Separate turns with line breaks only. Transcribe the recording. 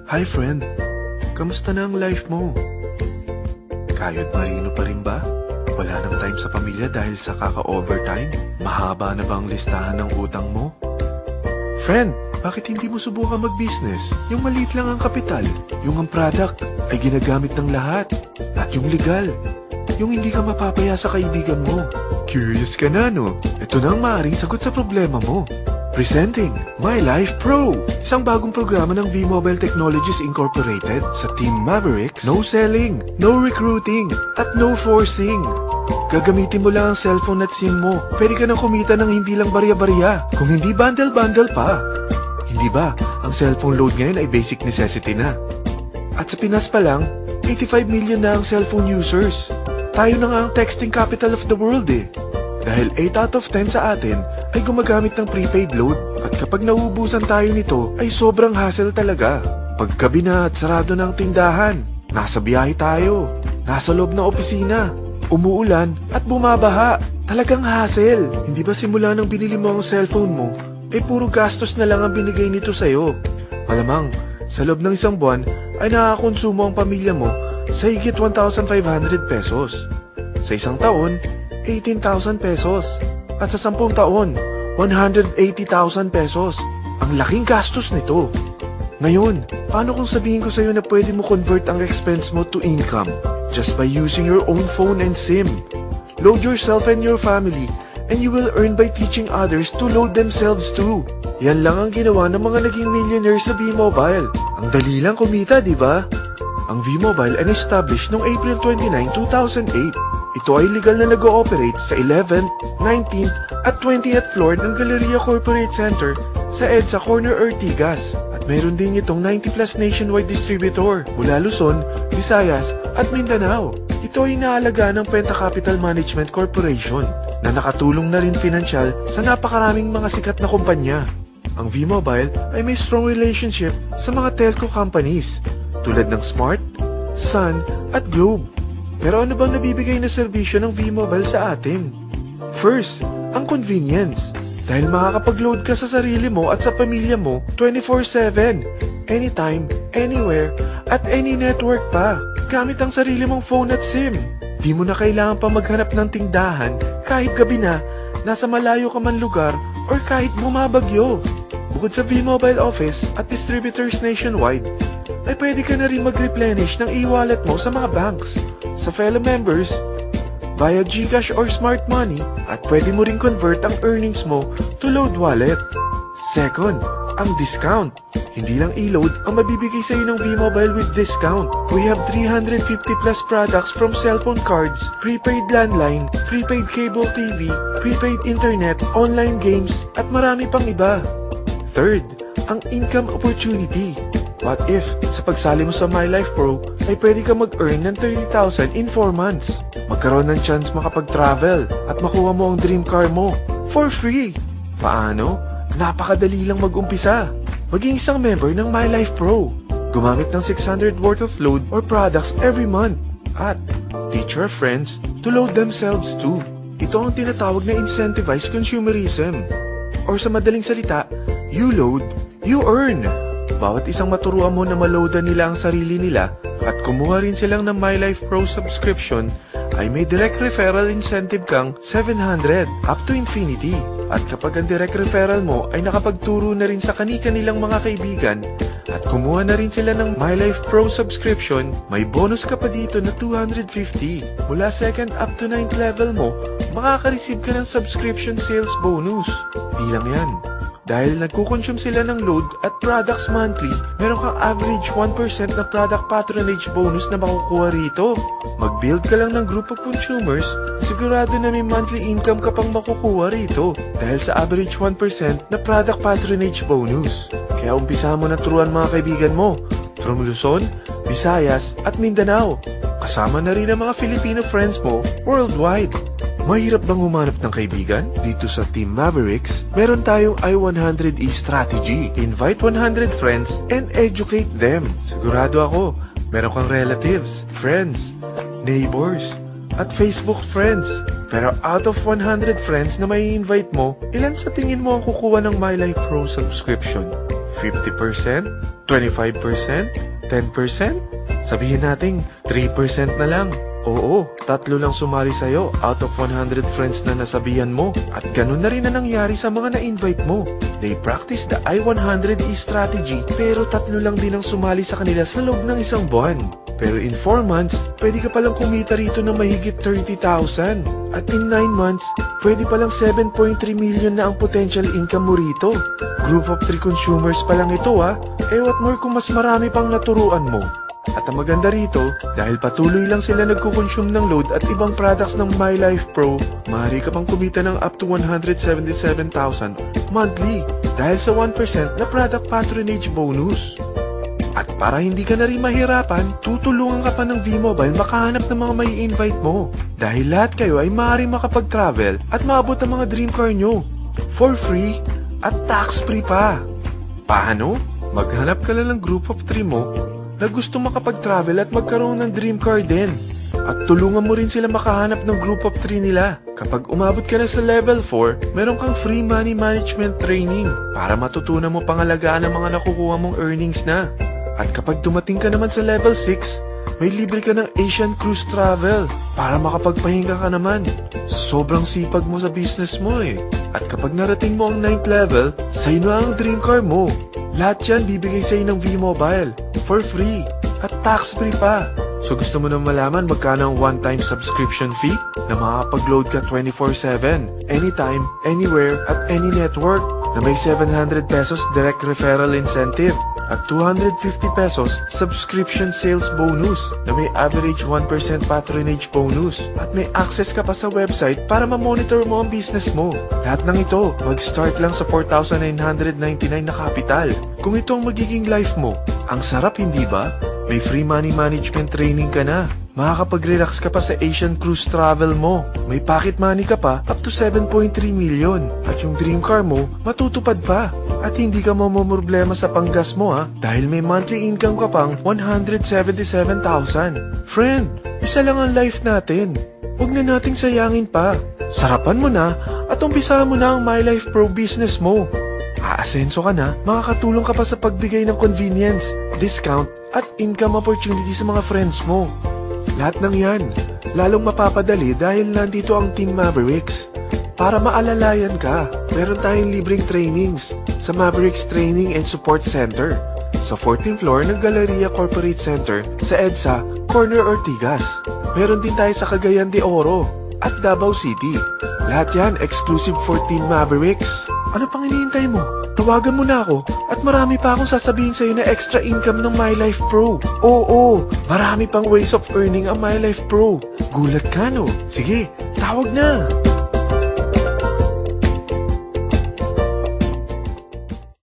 Hi friend, kamusta na ang life mo? Kayod marino pa rin ba? Wala nang time sa pamilya dahil sa kaka-overtime? Mahaba na ba ang listahan ng utang mo? Friend, bakit hindi mo subukan mag-business? Yung maliit lang ang kapital, yung ang product ay ginagamit ng lahat, at yung legal, yung hindi ka mapapaya sa kaibigan mo. Curious ka na, no? Ito na ang maaaring sagot sa problema mo. Presenting My Life Pro, isang bagong programa ng V-Mobile Technologies Incorporated sa Team Mavericks. No selling, no recruiting, at no forcing. Gagamitin mo lang ang cellphone at SIM mo. Pwede ka nang kumita ng hindi lang barya-barya, kung hindi bundle-bundle pa. Hindi ba, ang cellphone load ngayon ay basic necessity na. At sa Pinas pa lang, 85 million na ang cellphone users. Tayo na nga ang texting capital of the world eh. Dahil 8 out of 10 sa atin ay gumagamit ng prepaid load. At kapag nauubusan tayo nito ay sobrang hassle talaga. Paggabi na at sarado ng tindahan, nasa biyahe tayo, nasa loob ng opisina, umuulan at bumabaha. Talagang hassle. Hindi ba simula nang binili mo ang cellphone mo, ay puro gastos na lang ang binigay nito sa'yo? Malamang, sa loob ng isang buwan ay nakakakonsumo ang pamilya mo sa higit 1,500 pesos. Sa isang taon, 18,000 pesos. At sa 10 taon, 180,000 pesos. Ang laking gastos nito. Ngayon, paano kung sabihin ko sa'yo na pwede mo convert ang expense mo to income just by using your own phone and SIM? Load yourself and your family, and you will earn by teaching others to load themselves too. Yan lang ang ginawa ng mga naging millionaires sa V-Mobile. Ang dali lang kumita, di ba? Ang V-Mobile ay established noong April 29, 2008. Ito ay legal na nag-ooperate sa 11th, 19th at 20th floor ng Galleria Corporate Center sa EDSA Corner Ortigas. At mayroon din itong 90+ nationwide distributor mula Luzon, Visayas at Mindanao. Ito ay inaalagaan ng Penta Capital Management Corporation na nakatulong na rin pinansyal sa napakaraming mga sikat na kumpanya. Ang V-Mobile ay may strong relationship sa mga telco companies tulad ng Smart, Sun at Globe. Pero ano bang nabibigay na serbisyo ng V-Mobile sa atin? First, ang convenience. Dahil makakapag-load ka sa sarili mo at sa pamilya mo 24/7, anytime, anywhere, at any network pa. Gamit ang sarili mong phone at SIM. Di mo na kailangan pa maghanap ng tindahan kahit gabi na, nasa malayo ka man lugar, or kahit bumabagyo. Bukod sa V-Mobile office at distributors nationwide, ay pwede ka na rin mag-replenish ng e-wallet mo sa mga banks, sa fellow members, via GCash or Smart Money, at pwede mo rin convert ang earnings mo to load wallet. Second, ang discount. Hindi lang e-load ang mabibigay sa iyo ng V-Mobile with discount. We have 350+ products from cellphone cards, prepaid landline, prepaid cable TV, prepaid internet, online games, at marami pang iba. Third, ang income opportunity. What if, sa pagsali mo sa My Life Pro, ay pwede ka mag-earn ng 30,000 in 4 months? Magkaroon ng chance makapag-travel at makuha mo ang dream car mo for free. Paano? Napakadali lang mag-umpisa. Maging isang member ng My Life Pro. Gumamit ng 600 worth of load or products every month. At teach your friends to load themselves too. Ito ang tinatawag na incentivized consumerism. Or sa madaling salita, you load, you earn. Bawat isang maturuan mo na maloadan nila ang sarili nila at kumuha rin silang ng My Life Pro subscription, ay may direct referral incentive kang 700 up to infinity. At kapag ang direct referral mo ay nakapagturo na rin sa kani-kanilang mga kaibigan at kumuha na rin sila ng My Life Pro subscription, may bonus ka pa dito na 250. Mula 2nd up to 9th level mo, makaka-receive ka ng subscription sales bonus. Di lang yan. Dahil nagkukonsume sila ng load at products monthly, meron kang average 1% na product patronage bonus na makukuha rito. Mag-build ka lang ng group of consumers, sigurado na may monthly income ka pang makukuha rito dahil sa average 1% na product patronage bonus. Kaya umpisa mo na turuan mga kaibigan mo from Luzon, Visayas at Mindanao. Kasama na rin ang mga Filipino friends mo worldwide. Mahirap bang humanap ng kaibigan? Dito sa Team Mavericks, meron tayong I100E strategy. Invite 100 friends and educate them. Sigurado ako, meron kang relatives, friends, neighbors, at Facebook friends. Pero out of 100 friends na may invite mo, ilan sa tingin mo ang kukuha ng My Life Pro subscription? 50%? 25%? 10%? Sabihin nating 3% na lang. Oo, 3 lang sumali sa'yo out of 100 friends na nasabihan mo. At ganun na rin na nangyari sa mga na-invite mo. They practice the I-100E strategy pero 3 lang din ang sumali sa kanila sa loob ng isang buwan. Pero in 4 months, pwede ka palang kumita rito ng mahigit 30,000. At in 9 months, pwede palang 7.3 million na ang potential income mo rito. Group of 3 consumers pa lang ito Eh what more kung mas marami pang naturuan mo. At ang maganda rito, dahil patuloy lang sila nagkukonsume ng load at ibang products ng My Life Pro, maaari ka pang kumita ng up to 177,000 monthly dahil sa 1% na product patronage bonus. At para hindi ka na rin mahirapan, tutulungan ka pa ng V-Mobile makahanap ng mga may invite mo. Dahil lahat kayo ay maaaring makapag-travel at maabot ang mga dream car nyo. For free at tax-free pa. Paano? Maghanap ka lang ng group of 3 mo na gusto makapag-travel at magkaroon ng dream car din. At tulungan mo rin sila makahanap ng group of 3 nila. Kapag umabot ka na sa level 4, meron kang free money management training para matutunan mo pangalagaan ang mga nakukuha mong earnings na. At kapag dumating ka naman sa level 6, may libre ka ng Asian Cruise Travel para makapagpahinga ka naman. Sobrang sipag mo sa business mo At kapag narating mo ang 9th level, sa'yo na ang dream car mo. Lahat yan bibigay sa'yo ng V-Mobile for free at tax-free pa. So gusto mo nang malaman magkano ang one-time subscription fee na makakapag-load ka 24/7, anytime, anywhere, at any network na may 700 pesos direct referral incentive at 250 pesos subscription sales bonus na may average 1% patronage bonus at may access ka pa sa website para ma-monitor mo ang business mo. Lahat ng ito, mag-start lang sa 4,999 na kapital. Kung ito ang magiging life mo, ang sarap hindi ba? May free money management training ka na. Makakapag-relax ka pa sa Asian Cruise Travel mo. May pocket money ka pa up to 7.3 million. At yung dream car mo, matutupad pa. At hindi ka mamomroblema sa panggas mo dahil may monthly income ka pang 177,000. Friend, isa lang ang life natin. Huwag na nating sayangin pa. Sarapan mo na at umpisahan mo na ang My Life Pro business mo. Aasenso ka na, makakatulong ka pa sa pagbigay ng convenience, discount, at income opportunity sa mga friends mo. Lahat ng yan, lalong mapapadali dahil nandito ang Team Mavericks. Para maalalayan ka, meron tayong libreng trainings sa Mavericks Training and Support Center sa 14th floor ng Galleria Corporate Center sa EDSA, Corner Ortigas. Meron din tayo sa Cagayan de Oro at Davao City. Lahat yan exclusive for Team Mavericks. Ano pang hinihintay mo? Tawagan mo na ako at marami pa akong sasabihin sa'yo na extra income ng My Life Pro. Oo, marami pang ways of earning ang My Life Pro. Gulat ka no? Sige, tawag na!